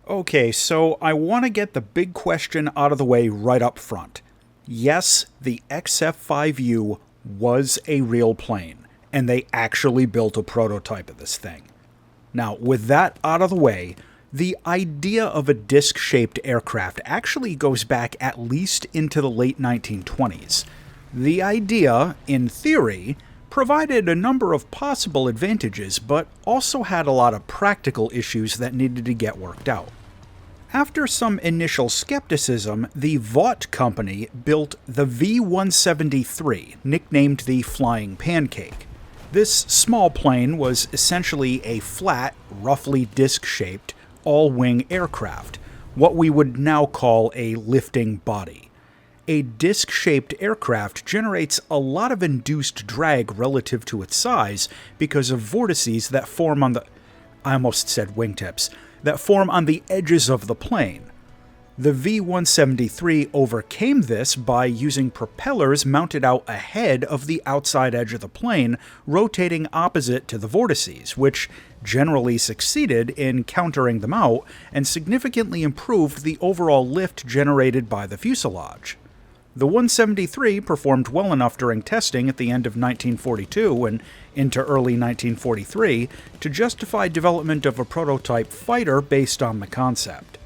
Okay, so I want to get the big question out of the way right up front. Yes, the XF5U was a real plane, and they actually built a prototype of this thing. Now, with that out of the way, the idea of a disc-shaped aircraft actually goes back at least into the late 1920s. The idea, in theory, provided a number of possible advantages, but also had a lot of practical issues that needed to get worked out. After some initial skepticism, the Vought company built the V-173, nicknamed the Flying Pancake. This small plane was essentially a flat, roughly disc-shaped, all-wing aircraft, what we would now call a lifting body. A disc-shaped aircraft generates a lot of induced drag relative to its size because of vortices that form on the... I almost said wingtips. That form on the edges of the plane. The V-173 overcame this by using propellers mounted out ahead of the outside edge of the plane, rotating opposite to the vortices, which generally succeeded in countering them out and significantly improved the overall lift generated by the fuselage. The 173 performed well enough during testing at the end of 1942 and into early 1943 to justify development of a prototype fighter based on the concept.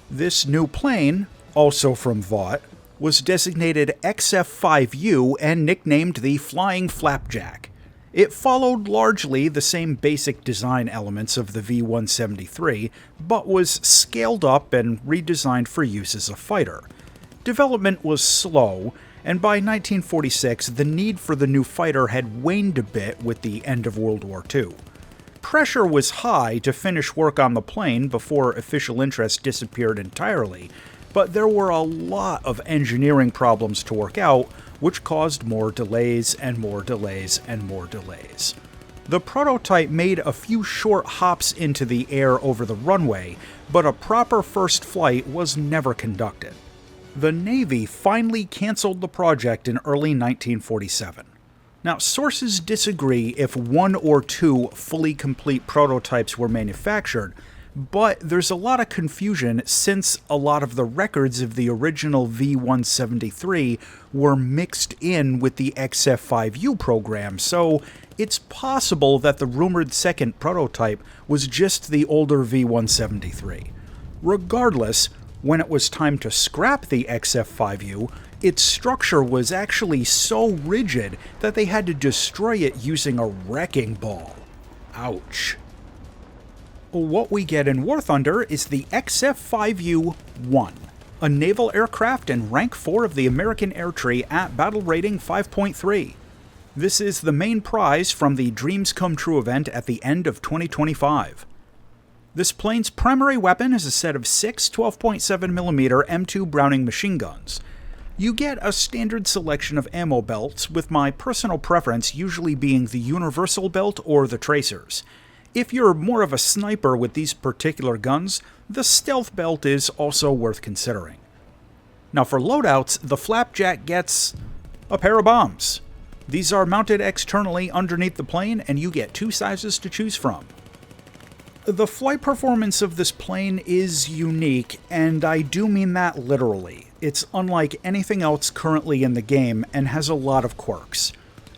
This new plane, also from Vought, was designated XF5U and nicknamed the Flying Flapjack. It followed largely the same basic design elements of the V-173, but was scaled up and redesigned for use as a fighter. Development was slow, and by 1946 the need for the new fighter had waned a bit with the end of World War II. Pressure was high to finish work on the plane before official interest disappeared entirely, but there were a lot of engineering problems to work out, which caused more delays and more delays and more delays. The prototype made a few short hops into the air over the runway, but a proper first flight was never conducted. The Navy finally canceled the project in early 1947. Now, sources disagree if one or two fully complete prototypes were manufactured, but there's a lot of confusion since a lot of the records of the original V-173 were mixed in with the XF5U program, so it's possible that the rumored second prototype was just the older V-173. Regardless, when it was time to scrap the XF5U, its structure was actually so rigid that they had to destroy it using a wrecking ball. Ouch. What we get in War Thunder is the XF5U-1, a naval aircraft in Rank 4 of the American Air Tree at Battle Rating 5.3. This is the main prize from the Dreams Come True event at the end of 2025. This plane's primary weapon is a set of 6 12.7mm M2 Browning machine guns. You get a standard selection of ammo belts, with my personal preference usually being the Universal belt or the Tracers. If you're more of a sniper with these particular guns, the Stealth belt is also worth considering. Now for loadouts, the Flapjack gets a pair of bombs. These are mounted externally underneath the plane, and you get 2 sizes to choose from. The flight performance of this plane is unique, and I do mean that literally. It's unlike anything else currently in the game and has a lot of quirks.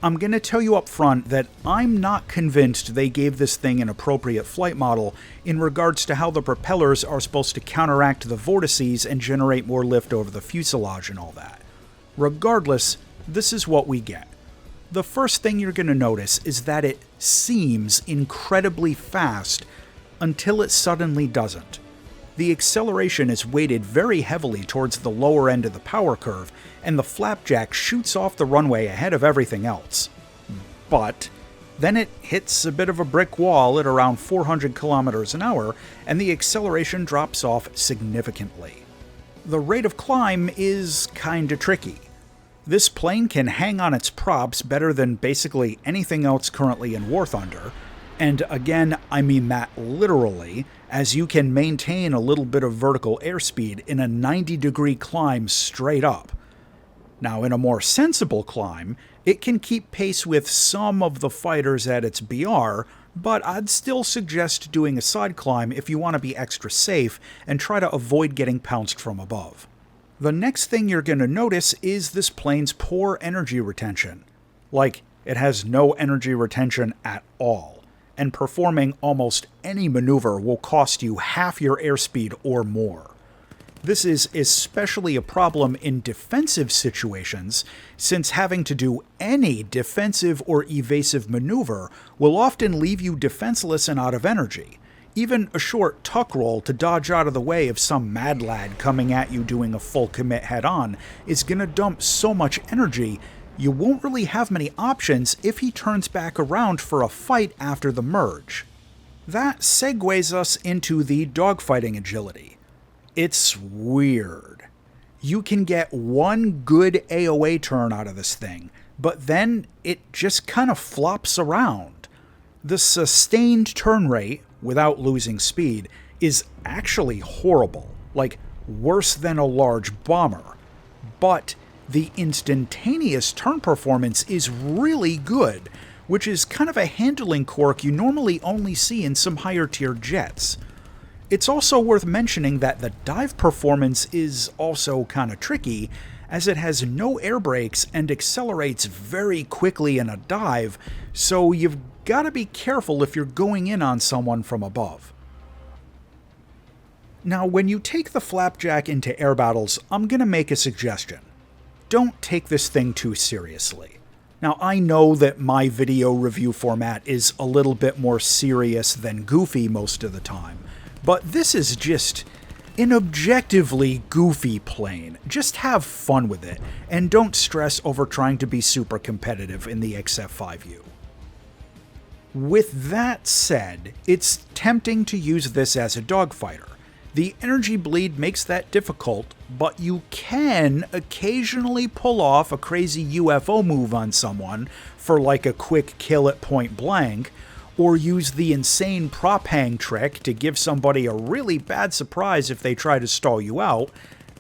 I'm going to tell you up front that I'm not convinced they gave this thing an appropriate flight model in regards to how the propellers are supposed to counteract the vortices and generate more lift over the fuselage and all that. Regardless, this is what we get. The first thing you're going to notice is that it seems incredibly fast until it suddenly doesn't. The acceleration is weighted very heavily towards the lower end of the power curve, and the Flapjack shoots off the runway ahead of everything else. But then it hits a bit of a brick wall at around 400 kilometers an hour, and the acceleration drops off significantly. The rate of climb is kinda tricky. This plane can hang on its props better than basically anything else currently in War Thunder, and again, I mean that literally, as you can maintain a little bit of vertical airspeed in a 90-degree climb straight up. Now, in a more sensible climb, it can keep pace with some of the fighters at its BR, but I'd still suggest doing a side climb if you want to be extra safe and try to avoid getting pounced from above. The next thing you're going to notice is this plane's poor energy retention. Like, it has no energy retention at all, and performing almost any maneuver will cost you half your airspeed or more. This is especially a problem in defensive situations, since having to do any defensive or evasive maneuver will often leave you defenseless and out of energy. Even a short tuck roll to dodge out of the way of some mad lad coming at you doing a full commit head-on is gonna dump so much energy, you won't really have many options if he turns back around for a fight after the merge. That segues us into the dogfighting agility. It's weird. You can get one good AoA turn out of this thing, but then it just kind of flops around. The sustained turn rate, without losing speed, is actually horrible, like worse than a large bomber. But the instantaneous turn performance is really good, which is kind of a handling quirk you normally only see in some higher tier jets. It's also worth mentioning that the dive performance is also kinda tricky, as it has no air brakes and accelerates very quickly in a dive, so you've gotta be careful if you're going in on someone from above. Now, when you take the Flapjack into air battles, I'm gonna make a suggestion. Don't take this thing too seriously. Now, I know that my video review format is a little bit more serious than goofy most of the time, but this is just an objectively goofy plane. Just have fun with it, and don't stress over trying to be super competitive in the XF5U. With that said, it's tempting to use this as a dogfighter. The energy bleed makes that difficult, but you can occasionally pull off a crazy UFO move on someone for like a quick kill at point blank, or use the insane prop hang trick to give somebody a really bad surprise if they try to stall you out,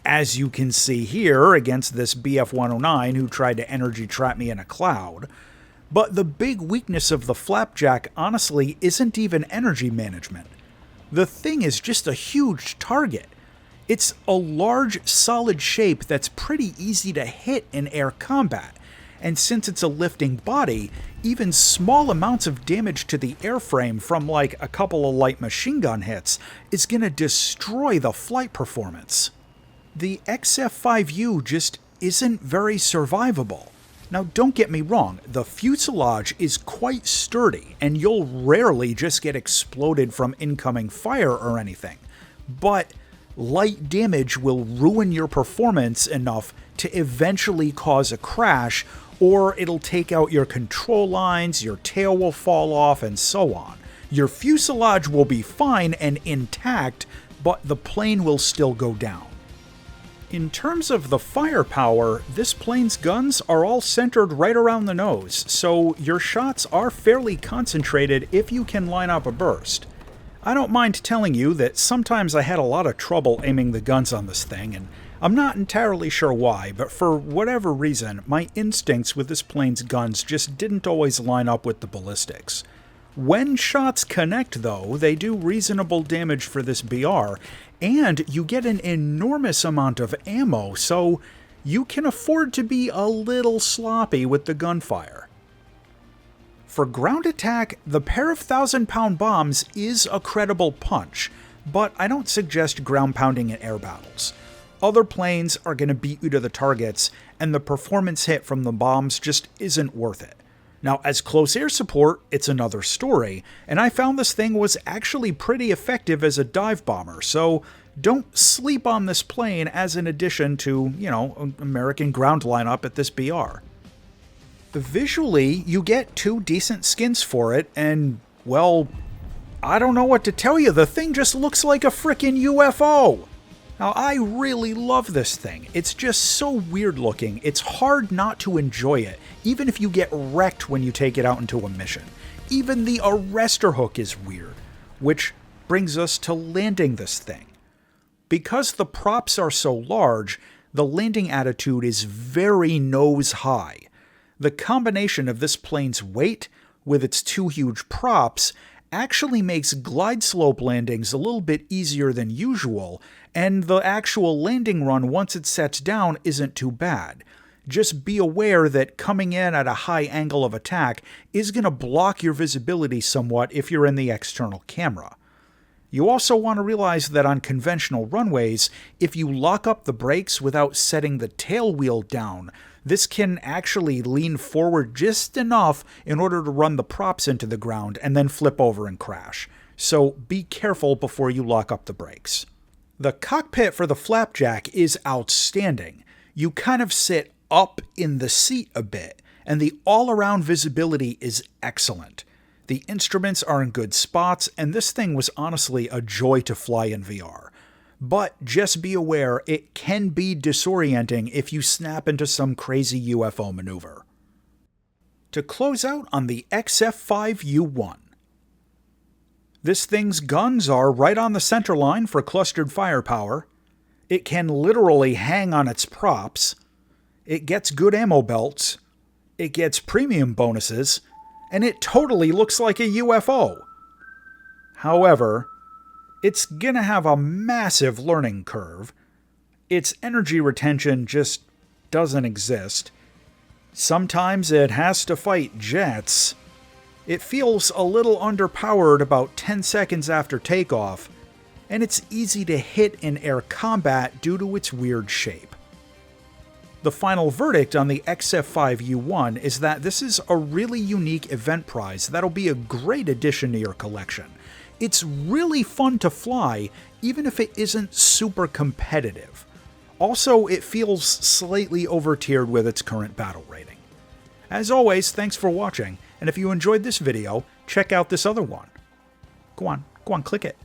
as you can see here against this BF-109 who tried to energy trap me in a cloud. But the big weakness of the Flapjack honestly isn't even energy management. The thing is just a huge target. It's a large, solid shape that's pretty easy to hit in air combat, and since it's a lifting body, even small amounts of damage to the airframe from like a couple of light machine gun hits is gonna destroy the flight performance. The XF5U just isn't very survivable. Now, don't get me wrong, the fuselage is quite sturdy, and you'll rarely just get exploded from incoming fire or anything, but light damage will ruin your performance enough to eventually cause a crash, or it'll take out your control lines, your tail will fall off, and so on. Your fuselage will be fine and intact, but the plane will still go down. In terms of the firepower, this plane's guns are all centered right around the nose, so your shots are fairly concentrated if you can line up a burst. I don't mind telling you that sometimes I had a lot of trouble aiming the guns on this thing, and I'm not entirely sure why, but for whatever reason, my instincts with this plane's guns just didn't always line up with the ballistics. When shots connect, though, they do reasonable damage for this BR, and you get an enormous amount of ammo, so you can afford to be a little sloppy with the gunfire. For ground attack, the pair of 1,000-pound bombs is a credible punch, but I don't suggest ground pounding in air battles. Other planes are going to beat you to the targets, and the performance hit from the bombs just isn't worth it. Now, as close air support, it's another story, and I found this thing was actually pretty effective as a dive bomber, so don't sleep on this plane as an addition to, American ground lineup at this BR. Visually, you get two decent skins for it, and, well, I don't know what to tell you, the thing just looks like a frickin' UFO! Now, I really love this thing. It's just so weird looking, it's hard not to enjoy it, even if you get wrecked when you take it out into a mission. Even the arrestor hook is weird, which brings us to landing this thing. Because the props are so large, the landing attitude is very nose high. The combination of this plane's weight, with its two huge props, actually makes glide slope landings a little bit easier than usual, and the actual landing run once it sets down isn't too bad. Just be aware that coming in at a high angle of attack is going to block your visibility somewhat if you're in the external camera. You also want to realize that on conventional runways, if you lock up the brakes without setting the tail wheel down, this can actually lean forward just enough in order to run the props into the ground and then flip over and crash. So be careful before you lock up the brakes. The cockpit for the Flapjack is outstanding. You kind of sit up in the seat a bit, and the all-around visibility is excellent. The instruments are in good spots, and this thing was honestly a joy to fly in VR. But just be aware, it can be disorienting if you snap into some crazy UFO maneuver. To close out on the XF5U-1. This thing's guns are right on the center line for clustered firepower. It can literally hang on its props. It gets good ammo belts. It gets premium bonuses. And it totally looks like a UFO. However, it's gonna have a massive learning curve. Its energy retention just doesn't exist. Sometimes it has to fight jets. It feels a little underpowered about 10 seconds after takeoff, and it's easy to hit in air combat due to its weird shape. The final verdict on the XF5U-1 is that this is a really unique event prize that'll be a great addition to your collection. It's really fun to fly, even if it isn't super competitive. Also, it feels slightly over-tiered with its current battle rating. As always, thanks for watching, and if you enjoyed this video, check out this other one. Go on, click it.